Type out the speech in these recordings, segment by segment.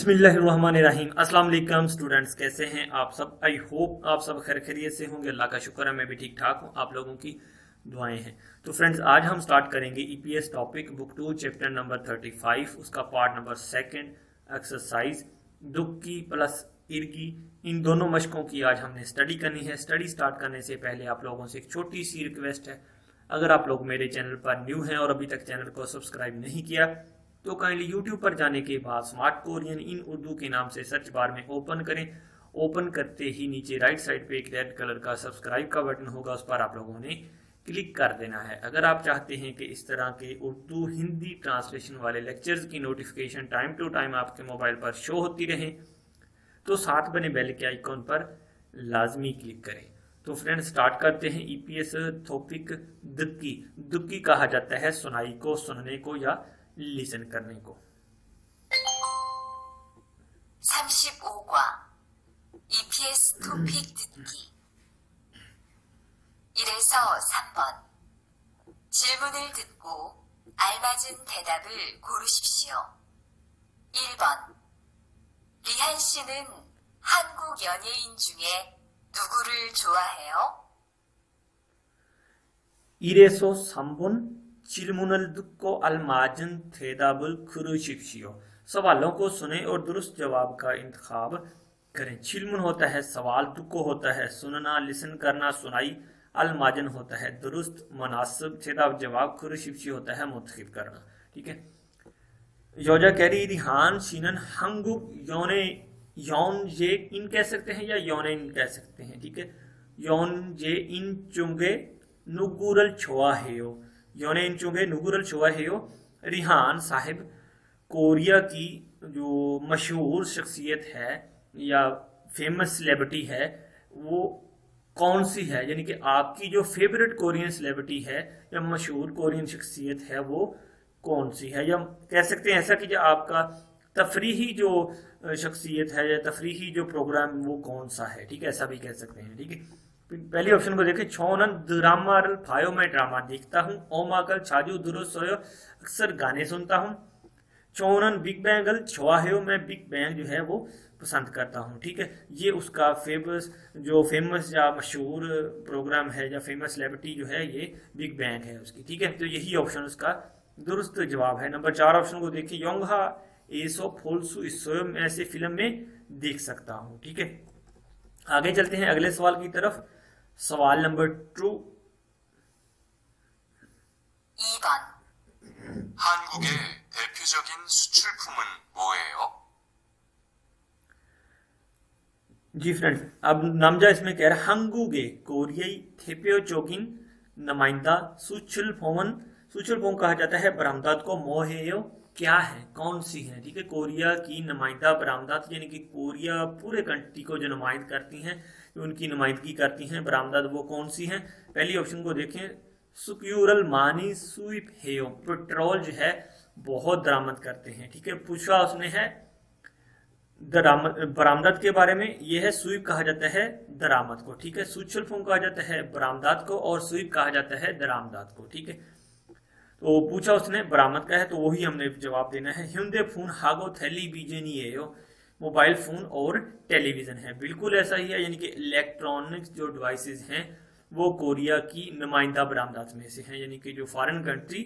बिस्मिल्लाहिर्रहमानिर्रहीम। अस्सलाम वालेकुम स्टूडेंट्स, कैसे हैं आप सब। आई होप आप सब खैर खैरियत से होंगे। अल्लाह का शुक्र है मैं भी ठीक ठाक हूँ। आप लोगों की दुआएं हैं। तो फ्रेंड्स, आज हम स्टार्ट करेंगे EPS topic book 2 chapter number 35, उसका पार्ट नंबर 2 एक्सरसाइज दुक्की प्लस इर्गी। इन दोनों मशकों की आज हमने स्टडी करनी है। स्टडी स्टार्ट करने से पहले आप लोगों से एक छोटी सी रिक्वेस्ट है, अगर आप लोग मेरे चैनल पर न्यू हैं और अभी तक चैनल को सब्सक्राइब नहीं किया तो काइंडली यूट्यूब पर जाने के बाद स्मार्ट कोरियन इन उर्दू के नाम से सर्च बार में ओपन करें। ओपन करते ही नीचे राइट साइड पे एक रेड कलर का सब्सक्राइब का बटन होगा, उस पर आप लोगों ने क्लिक कर देना है। अगर आप चाहते हैं कि इस तरह के उर्दू हिंदी ट्रांसलेशन वाले लेक्चर्स की नोटिफिकेशन टाइम टू टाइम आपके मोबाइल पर शो होती रहे तो साथ बने बेल के आइकॉन पर लाजमी क्लिक करें। तो फ्रेंड्स, स्टार्ट करते हैं। EPS topic दुक्की। दुक्की कहा जाता है सुनाई को, सुनने को या लिसन करने को। 35과 EPS 토픽 듣기 1에서 3번 질문을 듣고 알맞은 대답을 고르십시오. 1번 리한 씨는 한국 연예인 중에 누구를 좋아해요? 1에서 3번 질문을 듣고 알맞은 대답을 고르십시오। सवालों को सुने और दुरुस्त जवाब का इंतखाब करें। चिल्मुन होता है सवाल, दुक्को होता है सुनना, लिसन करना, सुनाई, अलमाजन होता है दुरुस्त मुनासिब, तेदाब जवाब, खुरशिप्शी होता है मुंतखब करना। ठीक है। योजा कह रही रिहान शीनन हंगुक योने यौन जे इन कह सकते हैं या यौने इन कह सकते हैं। ठीक है। यौन जे इन चुंगे नुगुरल छोआ हेयो, योने इन चुंगे नुगुरल छोआ हेयो। रिहान साहिब कोरिया की जो मशहूर शख्सियत है या फेमस सेलिब्रिटी है वो कौन सी है, यानी कि आपकी जो फेवरेट कोरियन सेलिब्रिटी है या मशहूर कोरियन शख्सियत है वो कौन सी है। या कह सकते हैं ऐसा कि जो आपका तफरीही जो शख्सियत है या तफरीही जो प्रोग्राम वो कौन सा है। ठीक है, ऐसा भी कह सकते हैं। ठीक है। पहले ऑप्शन को देखें। छोनन ड्रामा फायो, मैं ड्रामा देखता हूँ। ओमाकल छाजू दुरुस्त सोयो, अक्सर गाने सुनता हूँ। चौनन बिग बैंगल छोआहेयो, मैं बिग बैंग जो है वो पसंद करता हूँ। ठीक है। ये उसका फेमस या मशहूर प्रोग्राम है या फेमस सेलिब्रिटी जो है ये बिग बैंग है उसकी। ठीक है। तो यही ऑप्शन उसका दुरुस्त जवाब है। नंबर 4 ऑप्शन को देखिए। योंगहा एसो फोल्सु इसोयो, मैं ऐसे फिल्म में देख सकता हूँ। ठीक है। आगे चलते हैं अगले सवाल की तरफ। सवाल नंबर 2। 2번 한국의 대표적인 수출품은 뭐예요? जी फ्रेंड्स, अब नामजा इसमें कह रहा है हंगुगे कोरियाई थेपियोचोगिन नुमाइंदा सुचुलफोन कहा जाता है बरामदात को। मोहेयो क्या है, कौन सी है। ठीक है। कोरिया की नुमाइंदा बरामदात यानी कि कोरिया पूरे कंट्री को जो नुमाइंद करती हैं, जो उनकी नुमाइंदगी करती हैं बरामदात, वो कौन सी हैं। पहली ऑप्शन को देखें। सुक्यूरल मानी सुइप हेयो, पेट्रोल जो है बहुत दरामद करते हैं। ठीक है। पूछा उसने है बरामदात के बारे में। यह है सुइप कहा जाता है दरामद को। ठीक है। सुचलफोन कहा जाता है बरामदात को और सुइप कहा जाता है दरामदात को। ठीक है। तो पूछा उसने बरामद का है तो वही हमने जवाब देना है। हिंदे फोन हागो थैली बीजेनी है, मोबाइल फोन और टेलीविजन है। बिल्कुल ऐसा ही है, यानी कि इलेक्ट्रॉनिक्स जो डिवाइसेस हैं वो कोरिया की नुमाइंदा बरामदात में से हैं, यानी कि जो फॉरेन कंट्री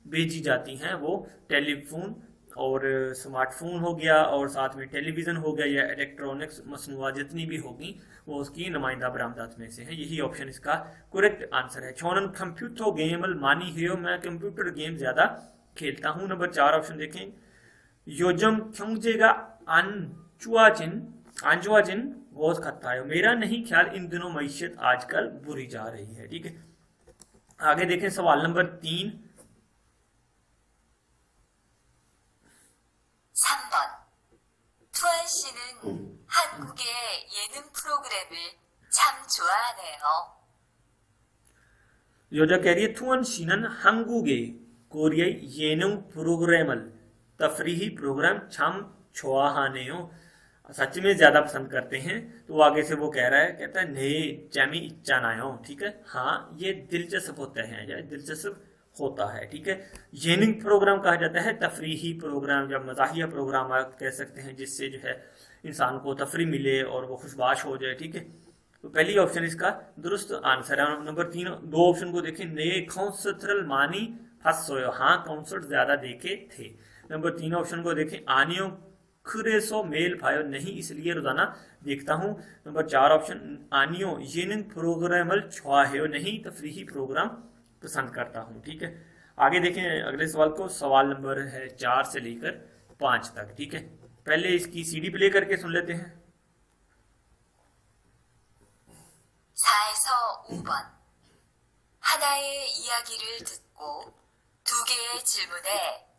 भेजी जाती हैं वो टेलीफोन और स्मार्टफोन हो गया और साथ में टेलीविज़न हो गया या इलेक्ट्रॉनिक्स मसनूआत जितनी भी होगी वो उसकी नुमाइंदा बरामदात में से है। यही ऑप्शन इसका करेक्ट आंसर है। छोनन कंप्यूटर गेम मानी है, मैं कंप्यूटर गेम ज़्यादा खेलता हूँ। नंबर 4 ऑप्शन देखें। योजम क्योंजेगा आंजुआजिन बहुत खत्ता है, मेरा नहीं ख्याल इन दिनों मईशत आजकल बुरी जा रही है। ठीक है। आगे देखें सवाल नंबर 3। 3번 투안 씨는 한국의 예능 프로그램을 참 좋아하네요. योजा कह रही है थुअन शीनन हंगुगे कोरियाई येनुंग प्रोग्रामल तफरीही प्रोग्राम छम छोआहानेयो, सच में ज्यादा पसंद करते हैं। तो आगे से वो कह रहा है, कहता है ने जैमी इच्छा ना हो। ठीक है। हाँ, ये दिलचस्प होते हैं या दिलचस्प होता है। ठीक है, जेनिंग प्रोग्राम कहा जाता है तफरीही प्रोग्राम या मजाहिया प्रोग्राम आप कह सकते हैं, जिससे जो है इंसान को तफरी मिले और वो खुशबाश हो जाए। ठीक है, तो पहली ऑप्शन इसका दुरुस्त आंसर है। नंबर 3, दो ऑप्शन को देखें, ने कौंसत्रल मानी फंस सोयो, हाँ कॉन्सर्ट ज्यादा देखे थे। नंबर 3 ऑप्शन को देखें, आनियो खुरे सो मेल फायो, नहीं इसलिए रोजाना देखता हूँ। नंबर 4 ऑप्शन, आनियो येनिंग प्रोग्रामल छुआहेयो, नहीं तफरीही प्रोग्राम पसंद करता हूँ। ठीक है, आगे देखें अगले सवाल को। सवाल नंबर है 4 से लेकर 5 तक। ठीक है, पहले इसकी सीडी प्ले करके सुन लेते हैं। 4에서 5번. 하나의 이야기를 듣고 두 개의 질문에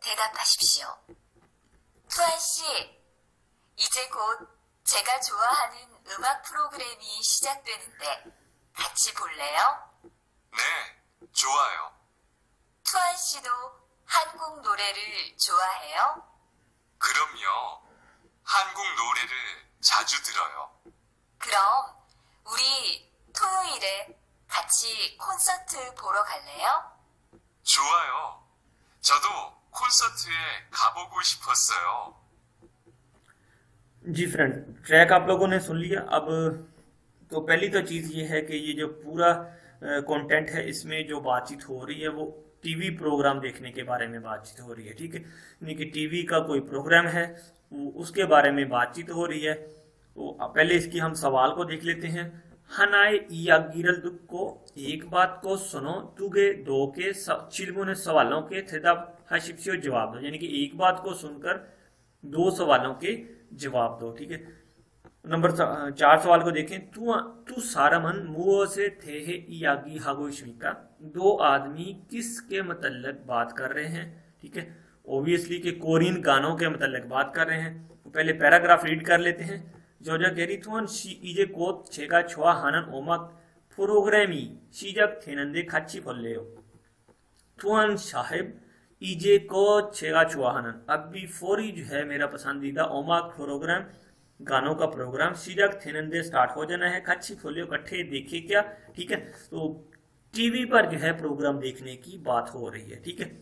대답하십시오. 투안 씨, 이제 곧 제가 좋아하는 음악 프로그램이 시작되는데 같이 볼래요? 네, 좋아요. 투안 씨도 한국 노래를 좋아해요? 그럼요. 한국 노래를 자주 들어요. 그럼 우리 토요일에 같이 콘서트 보러 갈래요? 좋아요. 저도 콘서트에 गा보고 싶었어요. जी फ्रेंड, ट्रैक आप लोगों ने सुन लिया। अब तो पहली तो चीज़ ये है कि ये जो पूरा कंटेंट है, इसमें जो बातचीत हो रही है वो टीवी प्रोग्राम देखने के बारे में बातचीत हो रही है। ठीक है, यानी कि टीवी का कोई प्रोग्राम है उसके बारे में बातचीत हो रही है। तो पहले इसकी हम सवाल को देख लेते हैं। हनाए इयागिरल दुख को, एक बात को सुनो, तुगे दो के चिलमुने सवालों के थेदाब हशिप्सियो जवाब दो, यानी कि एक बात को सुनकर दो सवालों के जवाब दो। ठीक है, नंबर 4 सवाल को देखें। तू सारमन मुओ से थे है इयागी हागोश्मिका, दो आदमी किसके मतलब बात कर रहे हैं? ठीक है, ओबियसली के कोरियन गानों के मतलब बात कर रहे हैं। तो पहले पैराग्राफ रीड कर लेते हैं। जोजा गेरी थुअन इजे कोत छेगा छुआ हानन ओमक प्रोग्रामी शीजक थेनंदे खच्ची फल्लेयो, थुअन साहिब इजे को छेगा छुआ हानन, अब भी फोरी जो है मेरा पसंदीदा ओमक प्रोग्राम गानों का प्रोग्राम शीजक थेनंदे स्टार्ट हो जाना है, खच्ची फल्लेयो कट्ठे देखे क्या। ठीक है, तो टीवी पर जो है प्रोग्राम देखने की बात हो रही है। ठीक है,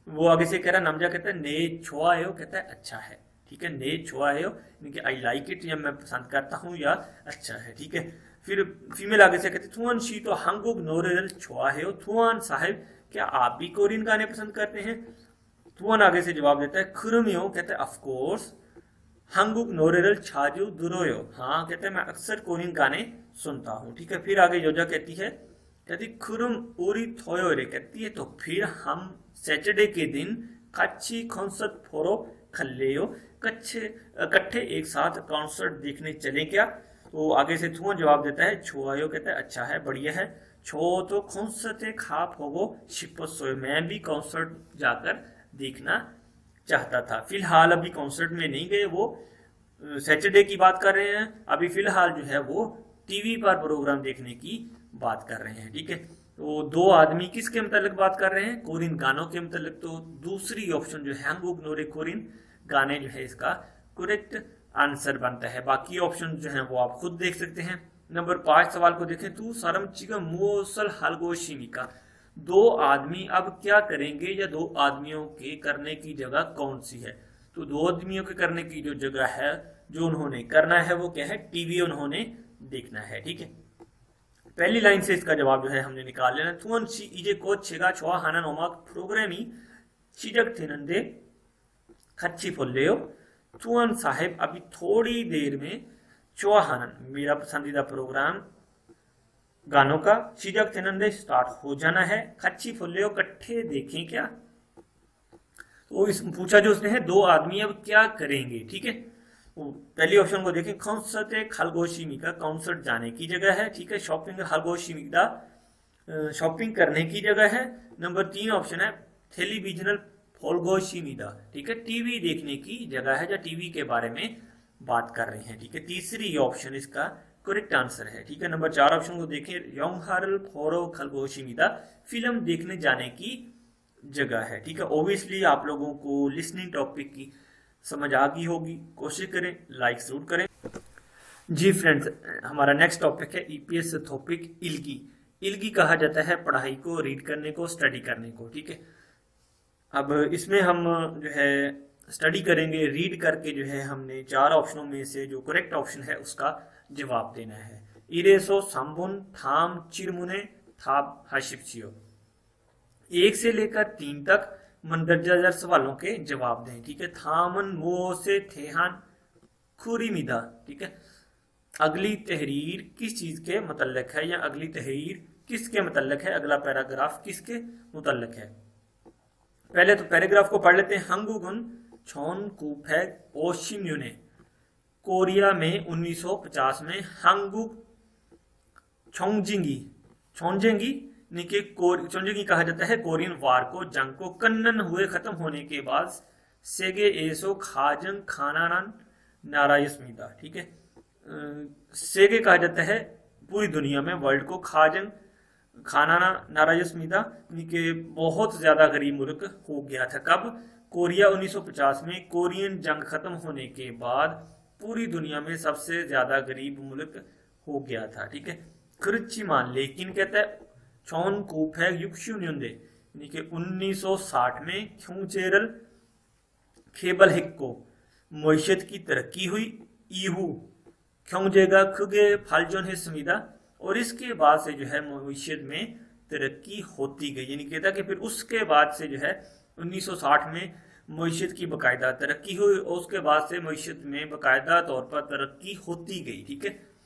वो आगे से कह रहा, नमजा कहता है ने छुआ है, कहता है अच्छा है। ठीक है, ने छुआ है यानी कि आई लाइक इट, या मैं पसंद करता हूँ या अच्छा है। ठीक है, फिर फीमेल आगे से कहते थुआन शी तो हंगुक नोरेल छुआ है, थुआन साहिब क्या आप भी कोरियन गाने पसंद करते हैं? थुआन आगे से जवाब देता है खुरमियो, कहता है ऑफ कोर्स, हंगुक नोरेल छाजू दुरोयो, हाँ कहते हैं मैं अक्सर कोरियन गाने सुनता हूँ। ठीक है, फिर आगे योजा कहती है, कहती खुरुम उरी थोयो रे, कहती है तो फिर हम सैटरडे के दिन कच्ची कॉन्सर्ट फोरो खल्लेयो, कट्ठे एक साथ कॉन्सर्ट देखने चले क्या? तो आगे से थुआ जवाब देता है छुआयो, कहता है अच्छा है, बढ़िया है। छो तो कॉन्सर्ट खाप होगो शिपसोयो, मैं भी कॉन्सर्ट जाकर देखना चाहता था। फिलहाल अभी कॉन्सर्ट में नहीं गए, वो सैटरडे की बात कर रहे हैं। अभी फिलहाल जो है वो टीवी पर प्रोग्राम देखने की बात कर रहे हैं। ठीक है, तो दो आदमी किसके मतलब बात कर रहे हैं? कोरियन गानों के मतलब। तो दूसरी ऑप्शन जो है हंगुक नोरे कोरियन गाने जो है इसका करेक्ट आंसर बनता है। बाकी ऑप्शन जो है वो आप खुद देख सकते हैं। नंबर 5 सवाल को देखें। तू सरमचिगा मोसल हलगोशिमिका, दो आदमी अब क्या करेंगे या दो आदमियों के करने की जगह कौन सी है? तो दो आदमियों के करने की जो जगह है, जो उन्होंने करना है वो क्या है? टीवी उन्होंने देखना है। ठीक है, पहली लाइन से इसका जवाब जो है हमने निकाल लेना। थुअन शी इजे को छेगा छुआ हानन ओमाक प्रोग्रामी शिजक थेनंदे खच्ची फुल्लेयो, थुअन साहिब अभी थोड़ी देर में छुआ हानन मेरा पसंदीदा प्रोग्राम गानों का शिजक थेनंदे स्टार्ट हो जाना है, खच्ची फुल्लेयो कट्ठे देखें क्या? तो इस पूछा जो उसने है दो आदमी अब क्या करेंगे। ठीक है, पहली ऑप्शन को देखें। कॉन्सर्ट हलगोशिमी का कॉन्सर्ट जाने की जगह है। ठीक है, शॉपिंग हलगोशिमी का शॉपिंग करने की जगह है। नंबर 3 ऑप्शन है टेलीविजनल फोलगोशिमीदा, ठीक है, टीवी देखने की जगह है या टीवी के बारे में बात कर रहे हैं। ठीक है, तीसरी ऑप्शन इसका करेक्ट आंसर है। ठीक है, नंबर 4 ऑप्शन को देखें। योंगहारल फोरो खलगोशिमीदा, फिल्म देखने जाने की जगह है। ठीक है, ऑब्वियसली आप लोगों को लिसनिंग टॉपिक की समझ आ गई होगी। कोशिश करें, लाइक जरूर करें। जी फ्रेंड्स, हमारा नेक्स्ट टॉपिक है ईपीएस टॉपिक इल्गी। इल्गी कहा जाता है पढ़ाई को, रीड करने को, स्टडी करने को। ठीक है, अब इसमें हम जो है स्टडी करेंगे, रीड करके जो है हमने 4 ऑप्शनों में से जो करेक्ट ऑप्शन है उसका जवाब देना है। इरेसो साम्बुन थाम चिरमुने थाप हाशिपचियो। 1 से लेकर 3 तक मंदरजा सवालों के जवाब दें। ठीक है, थामन वो से थेहान खुरीमिदा। ठीक है, अगली तहरीर किस चीज के मुतल्लिक है, या अगली तहरीर किसके मुतल्लिक है, अगला पैराग्राफ किसके मुतल्लिक है। पहले तो पैराग्राफ को पढ़ लेते हैं। हंगुगुन छोन कूफेग ओशिम्यूने। कोरिया में 1950 में हांगुक छोंगजिंगी चोंजिंगी कहा जाता है कोरियन वार को, जंग को कन्नन हुए खत्म होने के बाद सेगे एसो खाजंग खानानन नारायस्मिदा। ठीक है, सेगे कहा जाता है पूरी दुनिया में, वर्ल्ड को, खाजंग खानाना नारायस्मिदा के बहुत ज्यादा गरीब मुल्क हो गया था। कब? कोरिया 1950 में। कोरियन जंग खत्म होने के बाद पूरी दुनिया में सबसे ज्यादा गरीब मुल्क हो गया था। ठीक है, कृचिमान लेकिन कहता है चौन कूफेग युक्शुन्युंदे यानी कि 1960 में ख्यूचेरल खेबल हिक्को मईशत की तरक्की हुई। ईहू ख्योंजेगा खुगे फालजोन है समीदा, और इसके बाद से जो है मईशत में तरक्की होती गई। यानी कहता कि फिर उसके बाद से जो है 1960 में मईशत की बाकायदा तरक्की हुई, और उसके बाद से मईशत में बाकायदा तौर पर तरक्की होती गई। ठीक है,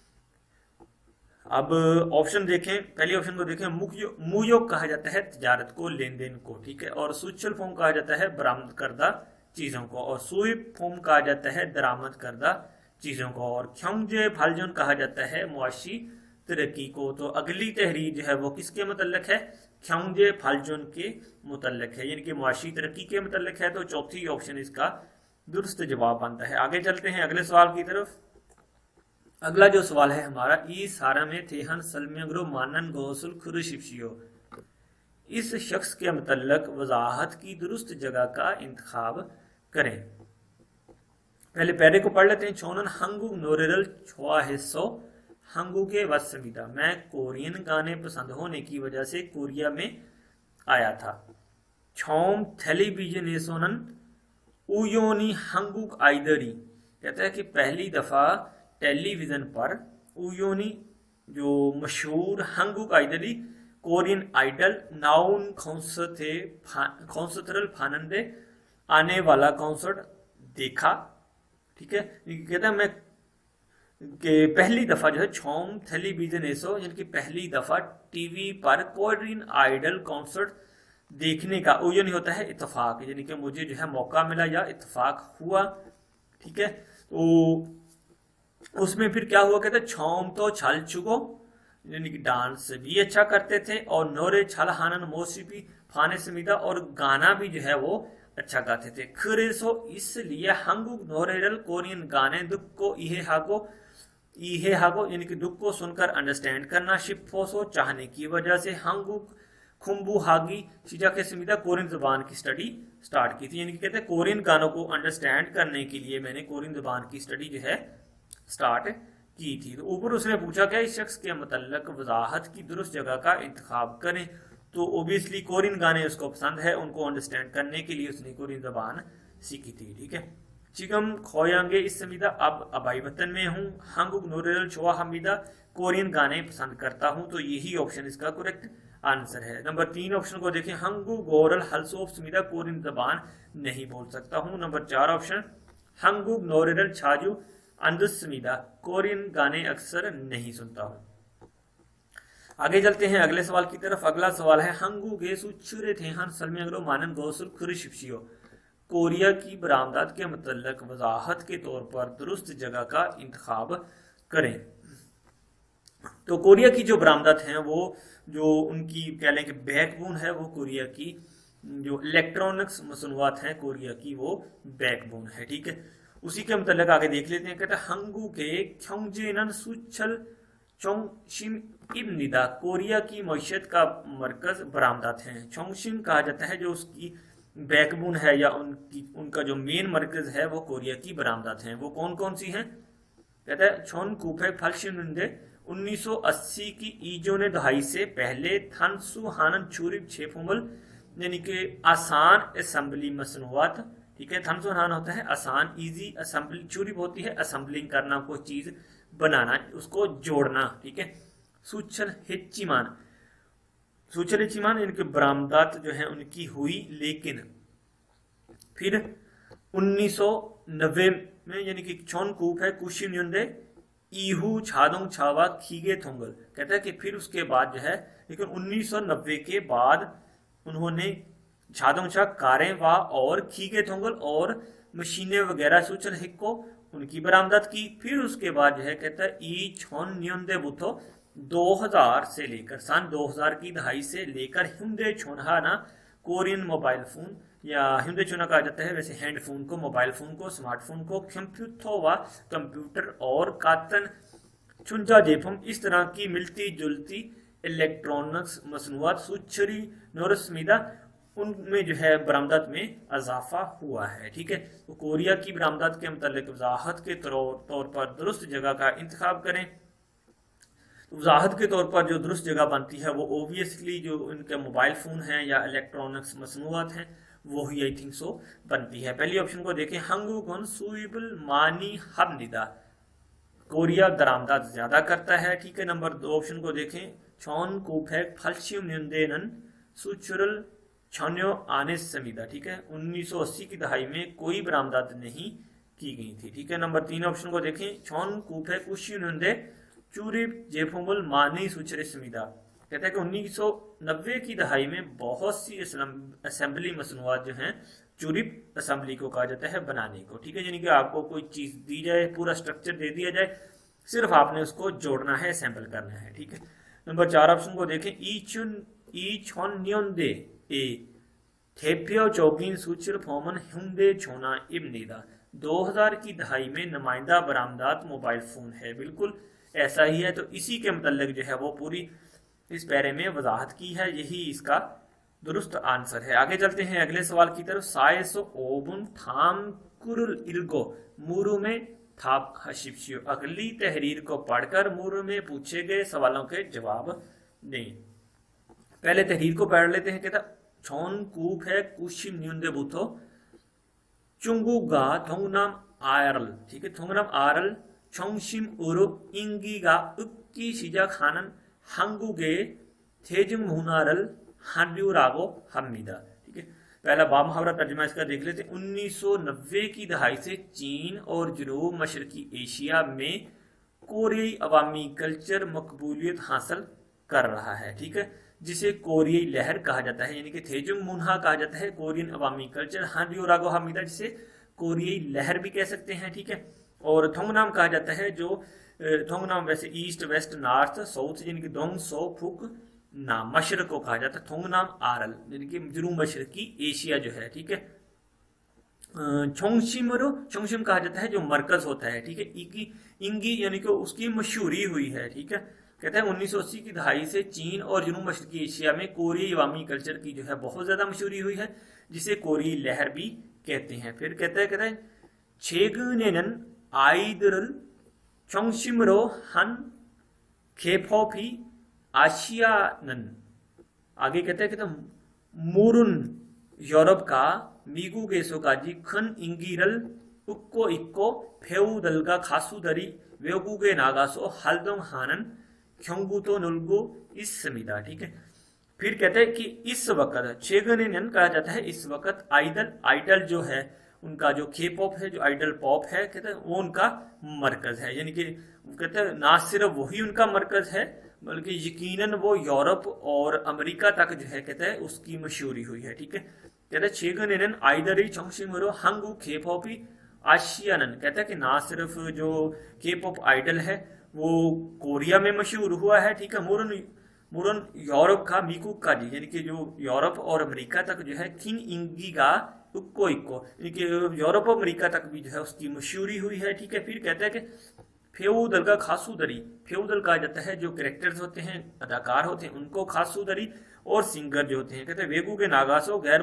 अब ऑप्शन देखें, पहले ऑप्शन को देखें। मुयोग कहा जाता है तजारत को, लेन देन को। ठीक है, और सुचल फॉर्म कहा जाता है बरामद करदा चीजों को, और सुइप फॉर्म कहा जाता है दरामद करदा चीजों को, और ख्योंजे फालजोन कहा जाता है मुआशी तरक्की को। तो अगली तहरीर जो है वो किसके मुतल्लिक है? ख्योंजे फालजोन के मुतल्लिक है, यानी कि मुआशी तरक्की के मुतल्लिक है। तो चौथी ऑप्शन इसका दुरुस्त जवाब बनता है। आगे चलते हैं अगले सवाल की तरफ। अगला जो सवाल है हमारा, ई सारा में थेहन सलम्यग्रो मानन गोसुल खुरशिप्शियो। इस शख्स के मुतल्लिक वजाहत की दुरुस्त जगह का इंतखाब करें। पहले पैरे को पढ़ लेते हैं। छोनन हंगू नोरेरल छुआ हिस्सो हंगू के वसमिदा। मैं कोरियन गाने पसंद होने की वजह से कोरिया में आया था। छोम टेलीविजन सोनन उयोनी हंगुक आइदरी। कहता है कि पहली दफा टेलीविजन पर उयोनी जो मशहूर हंगुक आइदरी कोरियन आइडल नाउन कॉन्सर्टरल फानंदे आने वाला कॉन्सर्ट देखा। ठीक है, कहता है मैं कि पहली दफा जो है छोम टेलीविजन एसो यानी कि पहली दफा टीवी पर कोरियन आइडल कॉन्सर्ट देखने का, वो नहीं होता है इत्तेफाक, यानी कि मुझे जो है मौका मिला या इत्तेफाक हुआ। ठीक है, तो उसमें फिर क्या हुआ, कहते छोम तो छल चुको यानी कि डांस भी अच्छा करते थे, और नोरे छल हानन मौसीबी फाने समीदा, और गाना भी जो है वो अच्छा गाते थे। खरेसो इसलिए हंगुक नोरेरल कोरियन गाने दुख को इहे हागो यानी कि दुख को सुनकर अंडरस्टैंड करना, शिप्फोसो चाहने की वजह से, हंगुक खुम्बू हागी शिजा के समीदा कोरियन जुबान की स्टडी स्टार्ट की थी। यानी कि कहते हैं कोरियन गानों को अंडरस्टैंड करने के लिए मैंने कोरियन जुबान की स्टडी जो है स्टार्ट की थी। तो ऊपर उसने पूछा क्या इस शख्स के मुतल्लिक वजाहत की दुरुस्त जगह का इंतखाब करें। तो ओबियसली कोरियन गाने उसको पसंद है, उनको अंडरस्टैंड करने के लिए उसने कोरियन जबान सीखी थी। ठीक है, चिगम खोयांगे इस समीदा, अब अबाई वतन में हूँ। हंगुक नोरेल छोआ हमीदा, कोरियन गाने पसंद करता हूँ। तो यही ऑप्शन इसका करेक्ट आंसर है। नंबर 3 ऑप्शन को देखें। हंगु गोरल हलसोफ समीदा, कोरियन जबान नहीं बोल सकता हूँ। नंबर 4 ऑप्शन हंगु नोरेल छाजू अंदुसमीदा, कोरियन गाने अक्सर नहीं सुनता हूँ। आगे चलते हैं अगले सवाल की तरफ। अगला सवाल है हंगू गेसु छुरे थे हन सलमेग्रो मानन गोसुल खुरिशिप्शियो। कोरिया की बरामदात के मुतल्लिक वजाहत के तौर पर दुरुस्त जगह का इंतखाब करें। तो कोरिया की जो बरामदात हैं वो जो उनकी कह लें कि बैकबोन है, वो कोरिया की जो इलेक्ट्रॉनिक्स मसनूआत हैं कोरिया की वो बैकबोन है। ठीक है, उसी के मुतल्लिक आगे देख लेते हैं। कहते हैं हंगू के ख्योंगजेनन सुचल चोंगशिन इब्निदा, कोरिया की मईशत का मरकज बरामदात हैं। चोंगशिन कहा जाता है जो उसकी बैकबोन है या उनका जो मेन मरकज है वो कोरिया की बरामदात हैं। वो कौन कौन सी हैं? कहता है छोन कूफे फलशिनुंदे 1980 की ईजोने दहाई से पहले थानसु हानन चूरिब छेफुमल यानी कि आसान असेंबली मसनूआत, ठीक है। थानसु हान होता है आसान, इजी, असेंबली, चूरिब होती है असेंबलिंग करना, कोई चीज बनाना, उसको जोड़ना, ठीक है। सूचल हिच्चिमान, सूचल हिच्चिमान इनके बरामदात जो है उनकी हुई, लेकिन फिर 1990 में यानी कि छोन कूप है कुशिन युंदे ईहू छादोंग छावा खीगे थोंगल, कहता है कि फिर उसके बाद जो है, लेकिन 1990 के बाद उन्होंने छादोंग छा कारें वा और खीगे थोंगल और मशीनें वगैरह सूचल हिक को उनकी बरामदत की। फिर उसके बाद जो है कहता है ई छोन न्योंदे बुथो 2000 से लेकर सन 2000 की दहाई से लेकर हिंदे छोनहा ना कोरियन मोबाइल फोन या हिंदे चुना कहा जाता है वैसे हैंडफोन को, मोबाइल फोन को, स्मार्टफोन को, कंप्यूटर और कातन चुंजा जेफम, इस तरह की मिलती जुलती इलेक्ट्रॉनिक्स मसनूआत सूचरी नोरस्मिदा उनमें जो है बरामदत में इजाफा हुआ है, ठीक है। तो कोरिया की बरामदत के मतलब वजाहत के तौर पर दुरुस्त जगह का इंतखाब करें। वजाहत के तौर पर जो दुरुस्त जगह बनती है वो ओबियसली जो उनके मोबाइल फ़ोन हैं या इलेक्ट्रॉनिक्स मसनूआत हैं वही आई थिंक सो बनती है। पहली ऑप्शन को देखें, हंगुगन सुइबल मानी हबनिदा, कोरिया दरामदाद ज्यादा करता है, ठीक है। नंबर 2 ऑप्शन को देखें, छौन कूफेक फल्शियम न्यूनदेनन सुचुरल छन्यो आने समीदा, ठीक है। 1980 की दहाई में कोई बरामदाद नहीं की गई थी, ठीक है। नंबर 3 ऑप्शन को देखें, छौन कूफेक उशी न्यूनदे चूरिब जेफुमुल मानी सुचरे समीदा, कहता है कि 1990 की दहाई में बहुत सी असेंबली मसनूआत जो हैं चूरिब असेंबली को कहा जाता है बनाने को, ठीक है। यानी कि आपको कोई चीज दी जाए, पूरा स्ट्रक्चर दे दिया जाए, सिर्फ आपने उसको जोड़ना है, असेंबल करना है, ठीक है। नंबर 4 ऑप्शन को देखें, ईचोन्योंदे ए थेपियो चौगिन सूचर फोमन हुंदे छोना इब्निदा, 2000 की दहाई में नुमाइंदा बरामदात मोबाइल फोन है, बिल्कुल ऐसा ही है। तो इसी के मतलब जो है वो पूरी इस पैरे में वजाहत की है, यही इसका दुरुस्त आंसर है। आगे चलते हैं अगले सवाल की तरफ। सायसो ओबुन थाम कुरुल इल्गो मुरु में थाप हशिप्शियो, अगली तहरीर को पढ़कर मुरु में पूछे गए सवालों के जवाब दें। पहले तहरीर को पढ़ लेते हैं। कहता छोन कूप है कुशिम न्यूनदे बुथो चुंगुगा थोंगनाम आयरल, ठीक है। थोंगनाम आयरल छोंगशिम उरु इंगीगा उक्की शिजा खानन 한국의 대중문화를 한류라고 합니다, ठीक है। पहला बा मुहावरा तर्जुमा इसका देख लेते। 1990 की दहाई से चीन और जुनूब मशरकी एशिया में कोरियाई अवामी कल्चर मकबूलियत हासिल कर रहा है, ठीक है, जिसे कोरियाई लहर कहा जाता है, यानी कि थेजुंग मुन्हा कहा जाता है कोरियन अवामी कल्चर, हांड्यूरागो हमीदा जिसे कोरियाई लहर भी कह सकते हैं, ठीक है। और थोंगनाम कहा जाता है जो थोंगनाम वैसे ईस्ट वेस्ट नॉर्थ साउथ यानी कि दोंग सो फुक ना मशरक को कहा जाता है। थोंगनाम आरल यानी कि जुनूब मशरकी एशिया जो है, ठीक है। छोंगशिम कहा जाता है जो मरकज होता है, ठीक है। इंगी यानी कि उसकी मशहूरी हुई है, ठीक है। कहते हैं 1980 की दहाई से चीन और जुनूब मशरकी एशिया में कोरियाई अवामी कल्चर की जो है बहुत ज्यादा मशहूरी हुई है, जिसे कोरियाई लहर भी कहते हैं। फिर कहते हैं 최근에는 아이들을 중심으로 한 K-pop이 आशिया는, आगे कहते हैं कि 모른 유럽과 미국에서까지 큰 인기를 얻고 있고 배우들과 가수들이 외국에 나가서 활동하는 경우도 늘고 있습니다, ठीक है। फिर कहते हैं कि इस वक्त 최근에는 कहा जाता है इस वक्त आइडल जो है उनका जो के पॉप है, जो आइडल पॉप है, कहते हैं वो उनका मरकज है, यानी कि कहते हैं ना सिर्फ वही उनका मरकज है बल्कि यकीनन वो यूरोप और अमेरिका तक जो है कहते हैं उसकी मशहूरी हुई है, ठीक है। कहते हैं 최근에는 아이들이 중심으로 한국 K-pop이 आशियानन, कहता है कि ना सिर्फ जो के पॉप आइडल है वो कोरिया में मशहूर हुआ है, ठीक है। मुरन यूरोप का मीकुक का जी यानी कि जो यूरोप और अमेरिका तक जो है किन इंगी का उक्को इक्को यानी कि यूरोप और अमेरिका तक भी जो है उसकी मशहूरी हुई है, ठीक है। फिर कहता है कि फेउदल का खासूदरी, फेउदल कहा जाता है जो कैरेक्टर्स होते हैं, अदाकार होते हैं उनको, खासूदरी और सिंगर जो होते हैं। कहते हैं वेगू के नागासो गैर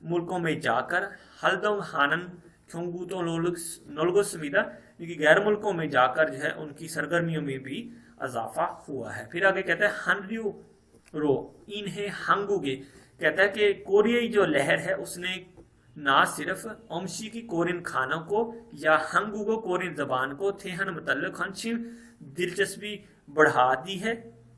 मुल्कों में जाकर हल्दोंग हानन ख्योंगू तो नोलगो सुविधा, गैर मुल्कों में जाकर जो है उनकी सरगर्मियों में भी इजाफा हुआ है। फिर आगे कहते हैं हनरियो रो इन्हें हांगुगे, कहता है कि कोरियाई जो लहर है उसने ना सिर्फ अमशी की कोरियन खानों को या हंगुगो कोरियन जबान को थेहन मतलब खंचिन दिलचस्पी बढ़ा दी है,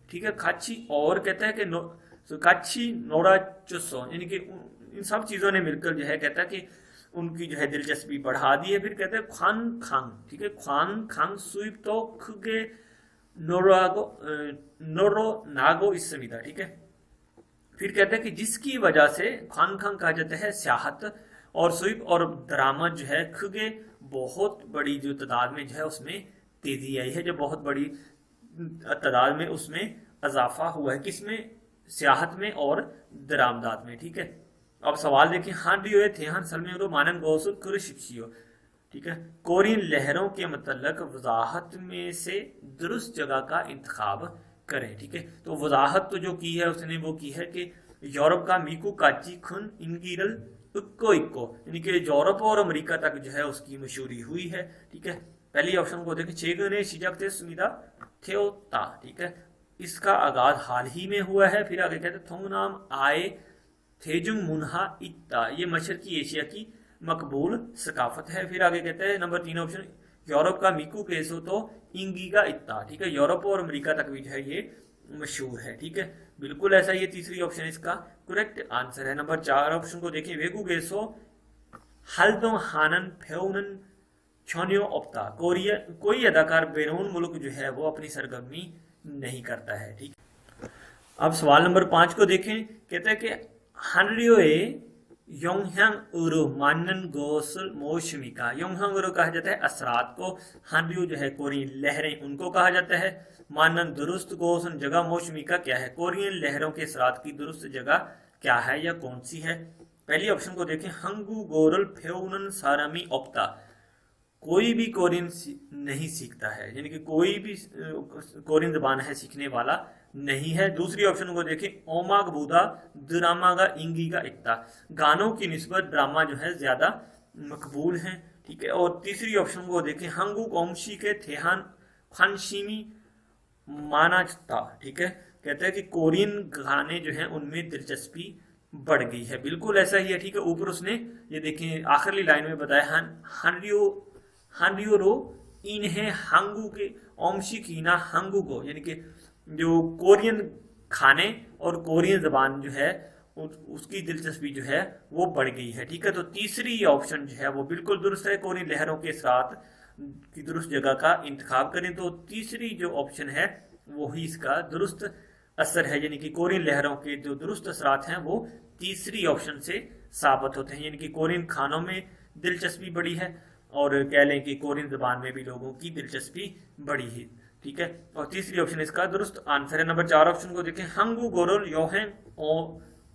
ठीक है, खाची, और कहता है कि काची नोरा चुस्सो, यानी कि इन सब चीजों ने मिलकर जो है कहता है कि उनकी जो है दिलचस्पी बढ़ा दी है। फिर कहते हैं खान खांग, ठीक है, खान खांग सुइप तो खुगे नोरागो नोरो नागो इसमिदा, ठीक है। फिर कहते हैं कि जिसकी वजह से खान खांग कहा जाता है स्याहत, और सुइप और दरामद जो है खुगे बहुत बड़ी जो तादाद में जो है उसमें तेजी आई है, जो बहुत बड़ी तादाद में उसमें इजाफा हुआ है, किसमें, सियाहत में और दरामदात में, ठीक है। अब सवाल देखिए, हांडियो थे सलमेरो मानन गोसुल कुरशिक्षियो, ठीक है, कोरियन लहरों के मतलब वजाहत में से दुरुस्त जगह का इंतखाब करें, ठीक है। तो वजाहत तो जो की है उसने वो की है कि यूरोप का मीकू काची खुन इंगिरल इक्को इक्को, यानी कि यूरोप और अमेरिका तक जो है उसकी मशहूरी हुई है, ठीक है। पहली ऑप्शन को देखें, चेगने शिजकते सुमिदा थेओता, ठीक है, इसका आगाज हाल ही में हुआ है। फिर आगे कहते हैं थोंग नाम आए थेजुंग मुनहा इत्ता, ये मशरकी एशिया की मकबूल सकाफत है। फिर आगे कहते हैं नंबर 3 ऑप्शन, यूरोप का मीकू केसो तो इंगीगा इत्ता, ठीक है, यूरोप और अमेरिका तक भी जो है ये मशहूर है, ठीक है, बिल्कुल ऐसा, ये तीसरी ऑप्शन इसका करेक्ट आंसर है। नंबर 4 ऑप्शन को देखिए, वेगु गेसो हल्दो हानन फेउनन छोनियो ओप्ता, कोरिया कोई अदाकार बैरून मुल्क जो है वो अपनी सरगर्मी नहीं करता है, ठीक। अब सवाल नंबर 5 को देखें, कहते हैं कि हानरियोए योंगह्यांग उरो मानन गोसल मोशमिका, योंगह्यांग उरो कहा जाता है असरात को, हानरियो जो है कोरियन लहरें उनको कहा जाता है, मानन दुरुस्त गोसन जगह, मोशमिका क्या है, कोरियन लहरों के असरात की दुरुस्त जगह क्या है या कौन सी है। पहली ऑप्शन को देखें, हंगू गोरल फेउनन सारामी ओप्ता, कोई भी कोरियन नहीं सीखता है, यानी कि कोई भी कोरियन जबान है सीखने वाला नहीं है। दूसरी ऑप्शन को देखें, ओमाग बूदा ड्रामा का इंगी का इक्ता, गानों की निस्बत ड्रामा जो है ज्यादा मकबूल है, ठीक है। और तीसरी ऑप्शन को देखें, हंगू कोमशी के थेहान खानशीमी माना था, ठीक है, कहते हैं कि कोरियन गाने जो हैं उनमें दिलचस्पी बढ़ गई है, बिल्कुल ऐसा ही है, ठीक है। ऊपर उसने ये देखें आखिरी लाइन में बताया, हानरियो रो इन्हें हांगू के ओमशी कीना हांगू को, यानी कि जो कोरियन खाने और कोरियन जबान जो है उसकी दिलचस्पी जो है वो बढ़ गई है, ठीक है। तो तीसरी ऑप्शन जो है वो बिल्कुल दुरुस्त है, कोरियन लहरों के साथ की दुरुस्त जगह का इंतखाब करें तो तीसरी जो ऑप्शन है वो ही इसका दुरुस्त असर है, यानी कि कोरियन लहरों के जो दुरुस्त असरात हैं वो तीसरी ऑप्शन से साबित होते हैं, यानी कि कोरियन खानों में दिलचस्पी बढ़ी है और कह लें कि कोरियन जबान में भी लोगों की दिलचस्पी बढ़ी है, ठीक है। और तीसरी ऑप्शन इसका दुरुस्त आंसर है। नंबर 4 ऑप्शन को देखें, हंगू गोरोल योहें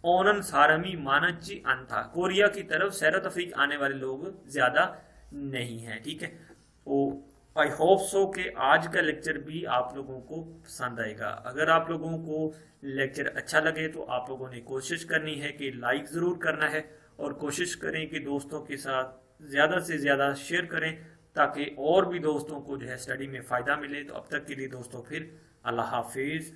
ओनन सारमी मानची अंथा, कोरिया की तरफ सैर तफरीक आने वाले लोग ज्यादा नहीं है, ठीक है। तो आई होप सो कि आज का लेक्चर भी आप लोगों को पसंद आएगा। अगर आप लोगों को लेक्चर अच्छा लगे तो आप लोगों ने कोशिश करनी है कि लाइक ज़रूर करना है और कोशिश करें कि दोस्तों के साथ ज़्यादा से ज़्यादा शेयर करें ताकि और भी दोस्तों को जो है स्टडी में फ़ायदा मिले। तो अब तक के लिए दोस्तों फिर अल्लाह हाफिज़।